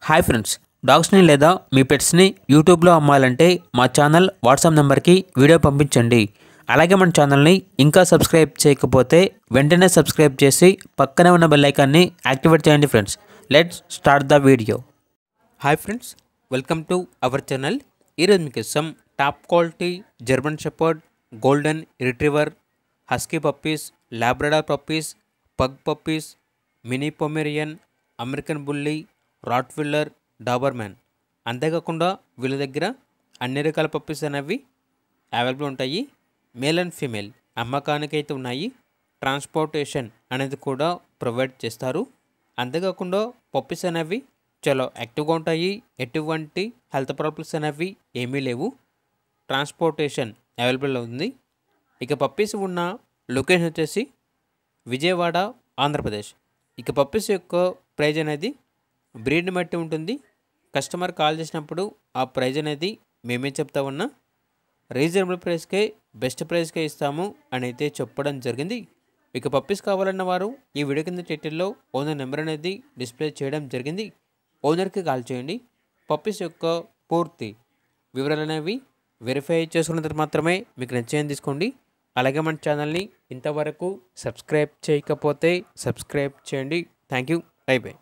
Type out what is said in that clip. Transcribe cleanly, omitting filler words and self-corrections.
Hi friends, డాగ్స్ని లేదా మీ పెట్స్ని యూట్యూబ్లో అమ్మాలంటే మా ఛానల్ వాట్సాప్ నెంబర్కి వీడియో పంపించండి. అలాగే మన ఛానల్ని ఇంకా సబ్స్క్రైబ్ చేయకపోతే వెంటనే సబ్స్క్రైబ్ చేసి పక్కనే ఉన్న బెల్ ఐకాన్ని యాక్టివేట్ చేయండి friends. Let's start the video. Hi friends, welcome to our channel. ఈరోజు మీకోసం top quality German shepherd, golden retriever, husky puppies, Labrador puppies, pug puppies, mini Pomeranian, American bully, Rottweiler, Doberman, అంతేకాకుండా వీళ్ళ దగ్గర అన్ని రకాల puppies అనేవి available ఉంటాయి. Male and female అమ్మకానికి అయితే ఉన్నాయి. ట్రాన్స్పోర్టేషన్ అనేది కూడా ప్రొవైడ్ చేస్తారు. అంతేకాకుండా పప్పీస్ అనేవి చాలా యాక్టివ్గా ఉంటాయి. ఎటువంటి హెల్త్ ప్రాబ్లమ్స్ అనేవి ఏమీ లేవు. ట్రాన్స్పోర్టేషన్ అవైలబుల్ ఉంది. ఇక పప్పీస్ ఉన్న లొకేషన్ వచ్చేసి విజయవాడ, ఆంధ్రప్రదేశ్. ఇక పప్పీస్ యొక్క ప్రైజ్ అనేది బ్రీడ్ని బట్టి ఉంటుంది. కస్టమర్ కాల్ చేసినప్పుడు ఆ ప్రైజ్ అనేది మేమే చెప్తా ఉన్నా. రీజనబుల్ ప్రైస్కే, బెస్ట్ ప్రైస్కే ఇస్తాము అని అయితే చెప్పడం జరిగింది. ఇక పప్పీస్ కావాలన్న వారు ఈ వీడియో కింద టైటిల్లో ఓనర్ నెంబర్ అనేది డిస్ప్లే చేయడం జరిగింది. ఓనర్కి కాల్ చేయండి. పప్పీస్ యొక్క పూర్తి వివరాలు అనేవి వెరిఫై చేసుకున్న తర్వాత మాత్రమే మీకు నచ్చేది తీసుకోండి. అలాగే మన ఛానల్ని ఇంతవరకు సబ్స్క్రైబ్ చేయకపోతే సబ్స్క్రైబ్ చేయండి. Thank you. By by.